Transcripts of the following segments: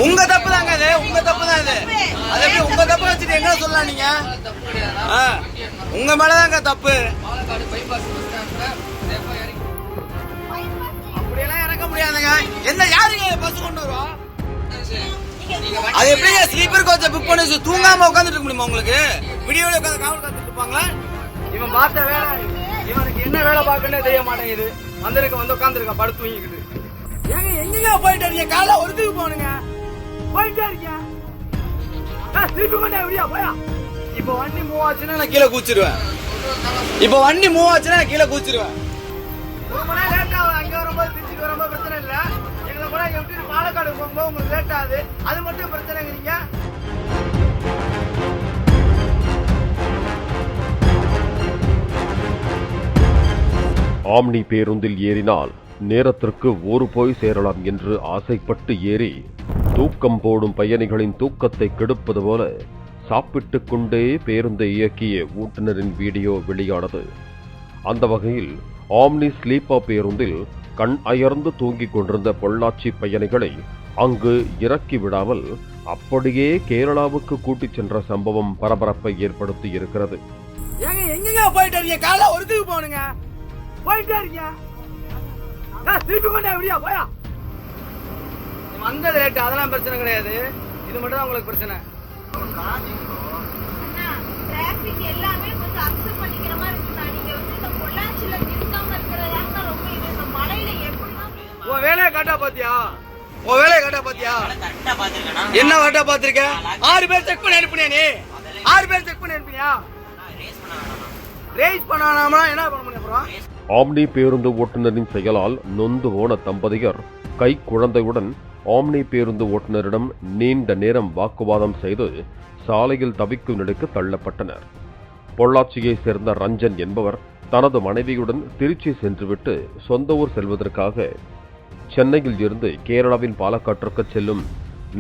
உங்க தப்பு தாங்க அது, உங்க தப்பு தான் இது. அது எப்படி உங்க தப்பு வச்சுட்டு என்ன சொல்லலாம் நீங்க? உங்க மேலதாங்க தப்பு. அப்படியெல்லாம் இறக்க முடியாதுங்க. என்ன யாருங்க பஸ் கொண்டு வரும்? அது எப்படிங்க ஸ்லீப்பர் கோச்சை புக் பண்ணி தூங்காம உட்காந்துட்டு இருக்க முடியுமா உங்களுக்கு? வீடியோல உட்காந்து காவல் காத்துட்டு இருப்பாங்களா? இவன் பார்த்த வேலை, இவனுக்கு என்ன வேலை பார்க்கணும்னே தெரிய மாட்டேங்குது. வந்து உட்காந்துருக்க படுத்து தூங்கிக்கிட்டு. ஏங்க எங்கங்க போயிட்டு இருக்கீங்க? காலைல ஒருத்துக்கு போனுங்க, போயிட்டே இருக்கீங்க. திருப்பி கொண்டே எப்படியா போயா? இப்ப வண்டி மூவ் ஆச்சுன்னா நான் கீழே கூச்சிருவேன். ஒரு மணி நேரம் லேட் ஆகுது. அங்க வரும்போது திருச்சிக்கு வரும்போது பிரச்சனை இல்ல. எங்களை கூட எப்படி பாலக்காடு போகும்போது உங்களுக்கு லேட் ஆகுது, அது மட்டும் பிரச்சனைங்கிறீங்க. ஆம்னி பேருந்தில் ஏறினால் நேரத்திற்கு ஊரு போய் சேரலாம் என்று ஆசைப்பட்டு ஏறி தூக்கம் போடும் பயணிகளின் தூக்கத்தை கெடுப்பது போல சாப்பிட்டுக் கொண்டே பேருந்தை இயக்கிய ஓட்டுநரின் வீடியோ வெளியானது. அந்த வகையில் ஆம்னி ஸ்லீப்பர் பேருந்தில் கண் அயர்ந்து தூங்கிக் கொண்டிருந்த பொள்ளாச்சி பயணிகளை அங்கு இறக்கி விடாமல் அப்படியே கேரளாவுக்கு கூட்டிச் சென்ற சம்பவம் பரபரப்பை ஏற்படுத்தி இருக்கிறது. திருப்பி கொண்டே எப்படியா போயா? வந்தது லேட், அதெல்லாம் பிரச்சனை கிடையாது. இது மட்டும் தான் உங்களுக்கு பிரச்சனை. உன் வேலையை காட்டா பாத்தியா? என்ன கரெக்டா பாத்திருக்க? 6 பேர் செக் பண்ணி அனுப்பினியா? நீ 6 பேர் செக் பண்ணி அனுப்பினியா? ரேஸ் பண்ணாம என்ன பண்ண முடியும் அப்புறம்? ஆம்னி பேருந்து ஓட்டுநரின் செயலால் நொந்து போன தம்பதியர் கை குழந்தையுடன் ஆம்னி பேருந்து ஓட்டுநரிடம் நீண்ட நேரம் வாக்குவாதம் செய்து சாலையில் தவிக்கும் நிலைக்கு தள்ளப்பட்டனர். பொள்ளாச்சியைச் சேர்ந்த ரஞ்சன் என்பவர் தனது மனைவியுடன் திருச்சி சென்றுவிட்டு சொந்த ஊர் செல்வதற்காக சென்னையில் இருந்து கேரளாவின் பாலக்காட்டிற்கு செல்லும்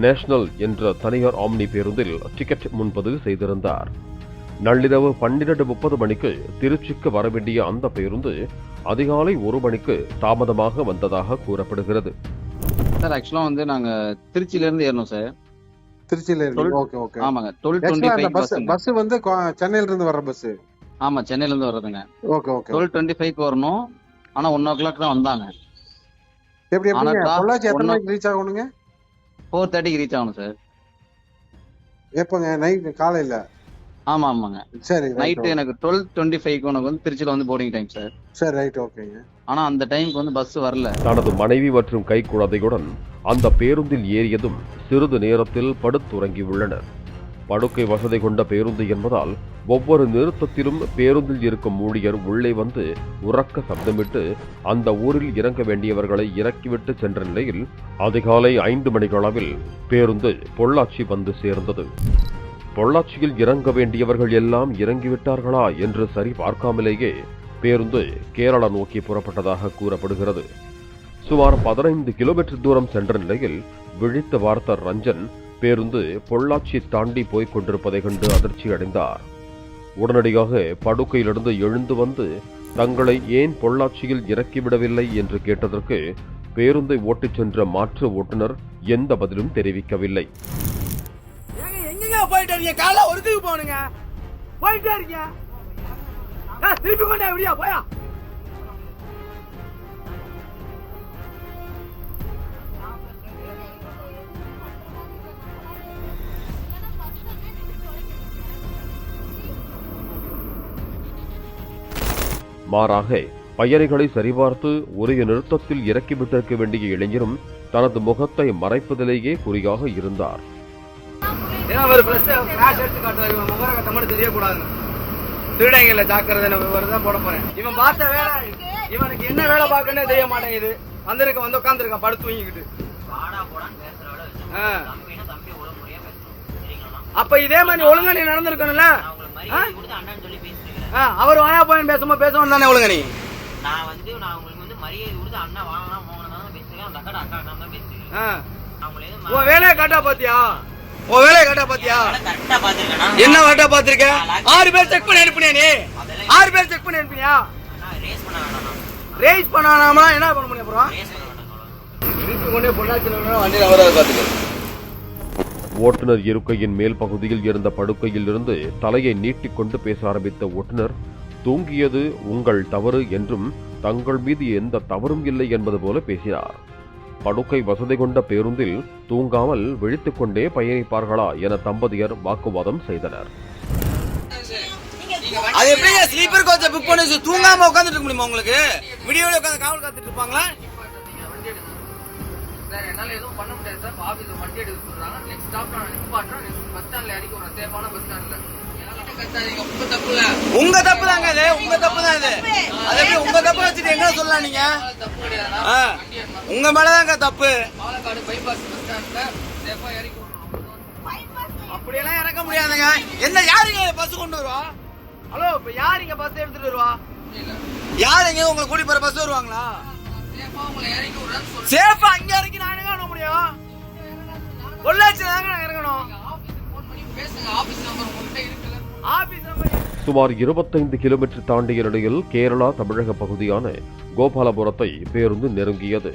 நேஷனல் என்ற தனியார் ஆம்னி பேருந்தில் டிக்கெட் முன்பதிவு செய்திருந்தார். நள்ளிரவு 12:30 மணிக்கு திருச்சிக்கு வரவேண்டிய அந்த பேருந்து அதிகாலை 1 மணிக்கு தாமதமாக வந்ததாக கூறப்படுகிறது. சார் ஆக்சுவலா நாங்க திருச்சியில இருந்து ஏறணும் சார். திருச்சியில இருந்து ஓகே ஓகே. ஆமாங்க. 12:25 பஸ் சென்னையில இருந்து வர பஸ். ஆமா, சென்னையில இருந்து வர்றதுங்க. Okay okay. 12:25 வரணும். ஆனா 1 o'clock தான் வந்தாங்க. எப்படி பொள்ளாச்சி எத்தனை மணிக்கு ரீச் ஆகணுங்க? 4:30 ரீச் ஆகணும் சார். எப்பங்க? நைட் காலையில? ஆமாங்க. சரி, நைட் எனக்கு 12:25 உனக்கு திருச்சியில போர்டிங் டைம் சார். சரி, ரைட், ஓகேங்க. ஆனா அந்த டைம்க்கு பஸ் வரல. தனது மனைவி மற்றும் கை குழந்தையுடன் அந்த பேருந்தில் ஏறியதும் சிறிது நேரத்தில் படுத்துறங்கியுள்ளனர். படுக்கை வசதி கொண்ட பேருந்து என்பதால் ஒவ்வொரு நிறுத்தத்திலும் பேருந்தில் இருக்கும் ஊழியர் உள்ளே வந்து உறக்க சப்தமிட்டு அந்த ஊரில் இறங்க வேண்டியவர்களை இறக்கிவிட்டு சென்ற நிலையில் அதிகாலை 5 மணிகளவில் பேருந்து பொள்ளாச்சி வந்து சேர்ந்தது. பொள்ளாச்சியில் இறங்க வேண்டியவர்கள் எல்லாம் இறங்கிவிட்டார்களா என்று சரி பார்க்காமலேயே பேருந்து கேரளா நோக்கி புறப்பட்டதாக கூறப்படுகிறது. சுமார் 15 கிலோமீட்டர் தூரம் சென்ற நிலையில் விழித்த பார்த்த ரஞ்சன் பேருந்து பொள்ளாச்சி தாண்டி போய்க் கொண்டிருப்பதை கண்டு அதிர்ச்சி அடைந்தார். உடனடியாக படுக்கையிலிருந்து எழுந்து வந்து தங்களை ஏன் பொள்ளாச்சியில் இறக்கிவிடவில்லை என்று கேட்டதற்கு பேருந்தை ஓட்டிச் சென்ற மாற்று ஓட்டுநர் எந்த பதிலும் தெரிவிக்கவில்லை. போயிட்டே இருக்கீங்க, காலைல ஒருத்துக்கு போனுங்க, போயிட்டே இருக்கீங்க. திருப்பி கொண்டே எப்படியா போயா? மாறாக பயணிகளை சரிபார்த்து உரிய நிறுத்தத்தில் இறக்கிவிட்டிருக்க வேண்டிய இளைஞரும் தனது முகத்தை மறைப்பதிலேயே குறியாக இருந்தார். திருடங்களை ஜாக்கிரதை போட போறேன். இவன் பார்த்த வேலை, இவனுக்கு என்ன வேலை பார்க்கணும்னே தெரிய மாட்டேங்குது. வந்து உட்காந்துருக்கான் படுத்து தூங்கிக்கிட்டு. அப்ப இதே மாதிரி ஒழுங்கா நீ நடந்திருக்கணும்ல. அவர் வாயா போய் பேசுவோம் தானே ஒழுங்கா நீ. உன் வேலையை காட்டா பாத்தியா? என்ன வாட்டா பாத்திருக்க? 6 பேர் செக் பண்ணி அனுப்பினியா? நீ 6 பேர் செக் பண்ணி அனுப்பினியா? ரேஸ் பண்ணாம என்ன பண்ண முடியும் அப்புறம்? கொண்டே பொள்ளாச்சியில் வண்டியில் அவராது பார்த்துக்க. ஓட்டுநர் இருக்கையின் மேல் பகுதியில் இருந்த படுக்கையில் இருந்து தலையை நீட்டிக்கொண்டு பேச ஆரம்பித்த ஓட்டுநர், தூங்கியது உங்கள் தவறு என்றும் தங்கள் மீது எந்த தவறும் இல்லை என்பது போல பேசினார். படுக்கை வசதி கொண்ட பேருந்தில் தூங்காமல் விழித்துக் கொண்டே பயணிப்பார்களா என தம்பதியர் வாக்குவாதம் செய்தனர். அது எப்படிங்க ஸ்லீப்பர் கோச்சை புக் பண்ணி தூங்காம உட்காந்துட்டு இருக்க முடியுமா? உங்களுக்கு வீடியோல உட்காந்து காவல் காத்துட்டு இருப்பாங்களா? என்னால எதுவும் பண்ண முடியாது சார். ஆபீஸ்ல வண்டி எடுக்க சொல்றாங்க. நெக்ஸ்ட் ஸ்டாப் நான் நிப்பாட்டுறேன். பஸ் ஸ்டாண்ட்ல இறக்கி ஒரு சேஃபான பஸ் ஸ்டாண்ட்ல. உங்க தப்பு இல்ல, உங்க தப்பு தாங்க இது. உங்க தப்பு தான் இது. அது எப்படி உங்க தப்பு வச்சுட்டு என்ன சொல்லலாம் நீங்க? தப்பு கிடையாது. உங்க மேலதாங்க தப்பு. பாலக்காடு பைபாஸ் பஸ் ஸ்டாண்ட்ல சேஃபா இறக்கி அப்படியெல்லாம் இறக்க முடியாதுங்க. என்ன யாருங்க பஸ் கொண்டு வருவா? ஹலோ, இப்ப யாருங்க பஸ் எடுத்துட்டு வருவா? யாருங்க உங்களை கூட்டி போற பஸ் வருவாங்களா? சேஃபா உங்களை இறக்கி விடுறேன்னு சொல்லி சேஃபா அங்க இறக்கி நான் எங்க வர முடியும்? பொள்ளாச்சியில தாங்க நான் இறங்கணும். ஆபீஸ்க்கு போன் பண்ணி பேசுங்க. ஆபீஸ் நம்பர் உங்ககிட்ட இருக்குல்ல? ஆபீஸ் நம்பர் சுமார் 25 கிலோமீட்டர் தாண்டிய நிலையில் கேரளா தமிழக பகுதியான கோபாலபுரத்தை பேருந்து நெருங்கியது.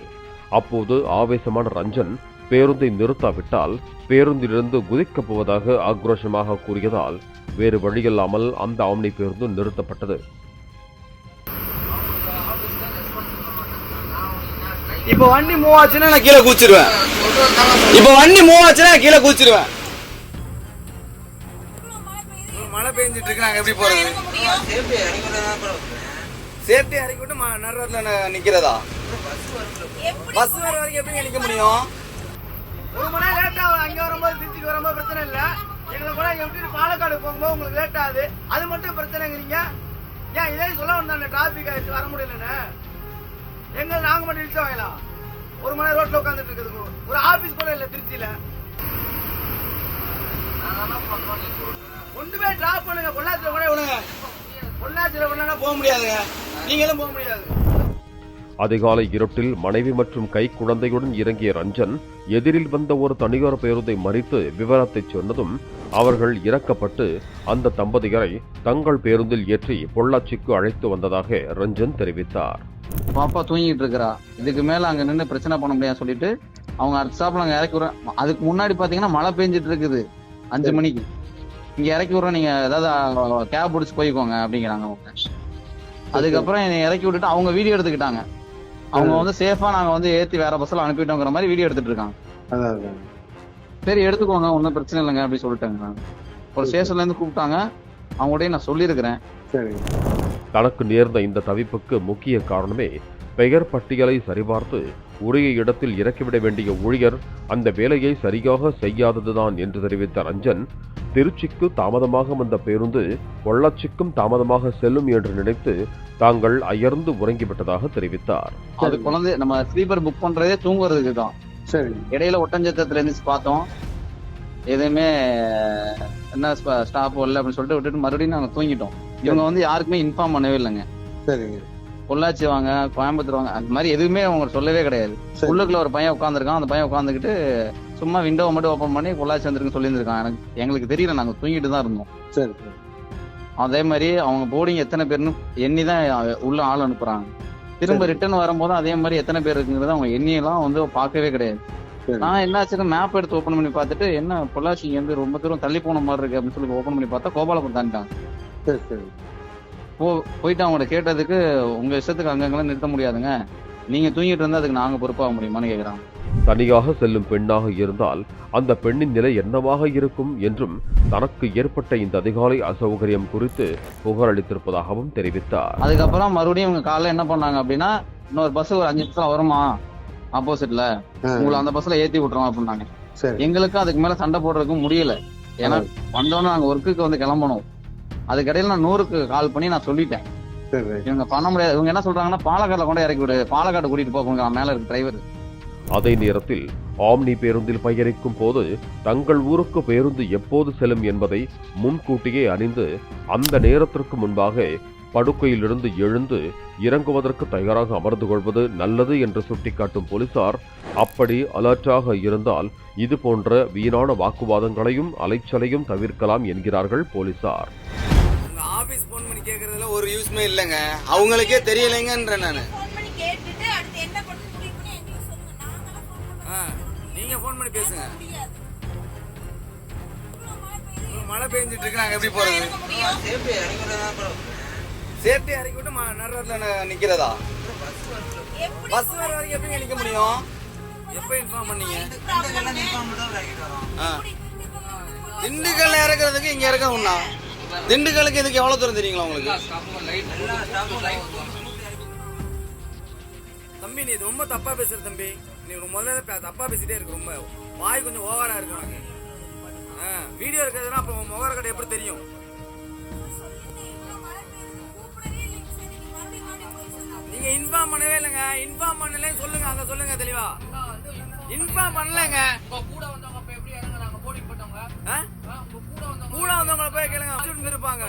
அப்போது ஆவேசமான ரஞ்சன் பேருந்தை நிறுத்தாவிட்டால் பேருந்திலிருந்து குதிக்கப் போவதாக ஆக்ரோஷமாக கூறியதால் வேறு வழியில்லாமல் அந்த ஆம்னி பேருந்து நிறுத்தப்பட்டது. இப்ப வண்டி மூவ் ஆச்சுன்னா நான் கீழே குதிச்சிருவேன். இப்ப வண்டி மூவ் ஆச்சுன்னா நான் கீழே குதிச்சிருவேன். மழை பெஞ்சிட்டு இருக்கு, நாங்க எப்படி போறது? சேஃப்டி இறக்கி விட்டு நடுறதுல நிக்கிறதா? பஸ் வர வரைக்கும் எப்படி நிக்க முடியும்? ஒரு மணி நேரம் லேட் ஆகும். அங்க வரும்போது திருச்சிக்கு வரும்போது பிரச்சனை இல்ல. எங்களை கூட எப்படி பாலக்காடு போகும்போது உங்களுக்கு லேட் ஆகுது, அது மட்டும் பிரச்சனைங்கிறீங்க. ஏன் இதே சொல்ல வந்தாங்க டிராபிக் ஆயிடுச்சு வர முடியலன்னு? எங்க நாங்க மட்டும் இழுத்து வாங்கலாம். ஒரு மணி நேரம் ரோட்ல உட்காந்துட்டு இருக்குது. ஒரு ஆபீஸ் கூட இல்ல திருச்சியில. கொண்டு போய் டிராப் பண்ணுங்க. பொள்ளாச்சியில கூட விடுங்க. பொள்ளாச்சியில விடனா போக முடியாதுங்க. நீங்களும் போக முடியாது. அதிகாலை இருட்டில் மனைவி மற்றும் கை குழந்தையுடன் இறங்கிய ரஞ்சன் எதிரில் வந்த ஒரு தனியார் பேருந்தை மறித்து விவரத்தை சொன்னதும் அவர்கள் இறக்கப்பட்டு அந்த தம்பதியரை தங்கள் பேருந்தில் ஏற்றி பொள்ளாச்சிக்கு அழைத்து வந்ததாக ரஞ்சன் தெரிவித்தார். பாப்பா தூங்கிட்டு இருக்கிறா, இதுக்கு மேல அங்க நின்று பிரச்சனை பண்ண முடியாது சொல்லிட்டு அவங்க அடுத்த ஸ்டாப்ல அங்க இறக்கி விடுறேன். அதுக்கு முன்னாடி பாத்தீங்கன்னா மழை பெஞ்சிட்டு இருக்குது 5 மணிக்கு. இங்க இறக்கி விடுறோம், நீங்க ஏதாவது கேப் பிடிச்சு போய்க்கோங்க அப்படிங்கிறாங்க அவங்க. அதுக்கப்புறம் என்னை இறக்கி விட்டுட்டு அவங்க வீடியோ எடுத்துக்கிட்டாங்க. அவங்க வந்து சேஃபா நாங்க வந்து ஏத்தி வேற பஸ்ல அனுப்பிட்டோங்கிற மாதிரி வீடியோ எடுத்துட்டு இருக்காங்க. சரி எடுத்துக்கோங்க, ஒன்னும் பிரச்சனை இல்லைங்க அப்படி சொல்லிட்டாங்க. ஒரு ஸ்டேஷன்ல இருந்து கூப்பிட்டாங்க, அவங்கள்ட்ட நான் சொல்லியிருக்கிறேன். தனக்கு நேர்ந்த இந்த தவிப்புக்கு முக்கிய காரணமே பெயர் பட்டியலை சரிபார்த்து உரிய இடத்தில் இறக்கிவிட வேண்டிய ஊழியர் அந்த வேலையை சரியாக செய்யாததுதான் என்று தெரிவித்த ரஞ்சன், திருச்சிக்கு தாமதமாக வந்த பேருந்து பொள்ளாச்சிக்கும் தாமதமாக செல்லும் என்று நினைத்து தாங்கள் அயர்ந்து உறங்கிவிட்டதாக தெரிவித்தார். அது குழந்தை நம்ம ஸ்லீப்பர் புக் பண்றதே தூங்குறதுக்கு தான். சரி, இடையில ஒட்டஞ்சத்திரத்துல இருந்து பார்த்தோம், எதுவுமே என்ன ஸ்டாப் வரல அப்படின்னு சொல்லிட்டு விட்டுட்டு மறுபடியும் நாங்க தூங்கிட்டோம். இவங்க வந்து யாருக்குமே இன்ஃபார்ம் பண்ணவே இல்லைங்க. சரிங்க, பொள்ளாச்சி வாங்க கோயம்புத்தூர் வாங்க அந்த மாதிரி எதுவுமே அவங்க சொல்லவே கிடையாது. உள்ளுக்குள்ள ஒரு பையன் உட்காந்துருக்கான், அந்த பையன் உட்காந்துக்கிட்டு சும்மா விண்டோவை மட்டும் ஓப்பன் பண்ணி பொள்ளாச்சி வந்துருக்குன்னு சொல்லியிருந்திருக்கான். எங்களுக்கு தெரியல, நாங்க தூங்கிட்டு தான் இருந்தோம். சரி, அதே மாதிரி அவங்க போர்டிங் எத்தனை பேர்னு எண்ணிதான் உள்ள ஆள் அனுப்புறாங்க. திரும்ப ரிட்டர்ன் வரும்போது அதே மாதிரி எத்தனை பேர் இருக்குங்கிறத அவங்க எண்ணியெல்லாம் வந்து பார்க்கவே கிடையாது. நான் என்னாச்சுன்னா மேப் எடுத்து ஓப்பன் பண்ணி பார்த்துட்டு என்ன பொள்ளாச்சி இங்க இருந்து ரொம்ப தூரம் தள்ளி போன மாதிரி இருக்கு அப்படின்னு சொல்லி ஓப்பன் பண்ணி பார்த்தா கோபாலபுரம் தாண்டிட்டாங்க. சரி சரி, போயிட்டு அவங்கள்ட்ட கேட்டதுக்கு உங்க இஷ்டத்துக்கு அங்கங்கெல்லாம் நிறுத்த முடியாதுங்க, நீங்க தூங்கிட்டு இருந்தா அதுக்கு நாங்க பொறுப்பாக முடியுமான்னு கேட்கிறாங்க. தனியாக செல்லும் பெண்ணாக இருந்தால் அந்த பெண்ணின் நிலை என்னவாக இருக்கும் என்றும் தனக்கு ஏற்பட்ட இந்த அதிகாலை அசௌகரியம் குறித்து புகார் அளித்திருப்பதாகவும் தெரிவித்தார். அதுக்கப்புறம் மறுபடியும் இவங்க காலைல என்ன பண்ணாங்க அப்படின்னா, இன்னொரு பஸ் ஒரு 5 நிமிஷம் வருமா ஆப்போசிட்ல, உங்களை அந்த பஸ்ல ஏத்தி விட்டுறோம் அப்படின்னாங்க. எங்களுக்கு அதுக்கு மேல சண்டை போடுறதுக்கும் முடியல. ஏன்னா வந்தோன்னு நாங்க ஒர்க்குக்கு வந்து கிளம்பணும். அதுக்கடையில நான் 100க்கு கால் பண்ணி நான் சொல்லிட்டேன், இவங்க பண்ண முடியாது. இவங்க என்ன சொல்றாங்கன்னா பாலக்காடுல கொண்டு இறக்கி விடு, பாலக்காடு கூட்டிட்டு போங்க மேல இருக்கு டிரைவர். அதே நேரத்தில் ஆம்னி பேருந்தில் பயணிக்கும் போது தங்கள் ஊருக்கு பேருந்து எப்போது செல்லும் என்பதை முன்கூட்டியே அறிந்து அந்த நேரத்திற்கு முன்பாக படுக்கையிலிருந்து எழுந்து இறங்குவதற்கு தயாராக அமர்ந்து கொள்வது நல்லது என்று சுட்டிக்காட்டும் போலீசார், அப்படி அலர்ட்டாக இருந்தால் இது போன்ற வீணான வாக்குவாதங்களையும் அலைச்சலையும் தவிர்க்கலாம் என்கிறார்கள் போலீசார். ஆபீஸ் போன் பண்ணி கேக்குறதுல ஒரு யூஸ்மே இல்லைங்க, அவங்களுக்கே தெரியலைங்கன்ற நானு. நீங்க போன் பண்ணி பேசுங்க. மழை பெஞ்சிட்டு இருக்கு, நாங்க எப்படி போறது? சேஃப்டி இறக்கி விட்டு நடுரோட்ல நிக்கிறதா? பஸ் வர வரைக்கும் எப்படி நிக்க முடியும்? எப்ப இன்ஃபார்ம் பண்ணீங்க? திண்டுக்கல்ல இறக்குறதுக்கு இங்க இறக்க உண்ணா. திண்டுக்கலுக்கு இதுக்கு எவ்வளவு தூரம் தெரியுங்களா உங்களுக்கு? தம்பி நீ ரொம்ப தப்பா பேசுற தம்பி. நீ முதல்ல தப்பா பேசிட்டே இருக்கு. ரொம்ப வாய் கொஞ்சம் ஓவரா இருக்கு உனக்கு. வீடியோ இருக்கிறதுனா அப்ப முகர கடை எப்படி தெரியும்? நீங்க இன்ஃபார்ம் பண்ணவே இல்லைங்க. இன்ஃபார்ம் பண்ணலன்னு சொல்லுங்க, அங்க சொல்லுங்க தெளிவா. இன்ஃபார்ம் பண்ணலங்க. கூட வந்தவங்க அப்ப எப்படி இறங்குறாங்க? போடிங் போட்டவங்க கூட வந்தவங்கள போய் கேளுங்க, இருப்பாங்க.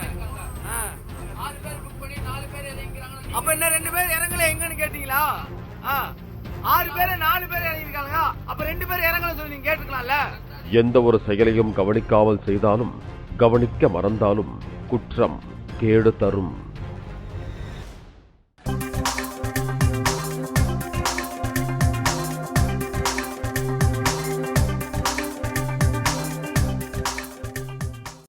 6 பேர் புக் பண்ணி 4 பேர் இறங்கிக்கிறாங்க. அப்ப என்ன 2 பேர் இறங்கல எங்கன்னு கேட்டீங்களா? 6 பேர் 4 பேர் இறங்கிருக்காங்க. அப்ப 2 பேர் இறங்கல சொல்லி நீங்க கேட்டுக்கலாம்ல. எந்த ஒரு செயலையும் கவனிக்காமல் செய்தாலும், கவனிக்க மறந்தாலும் குற்றம் கேடு தரும்.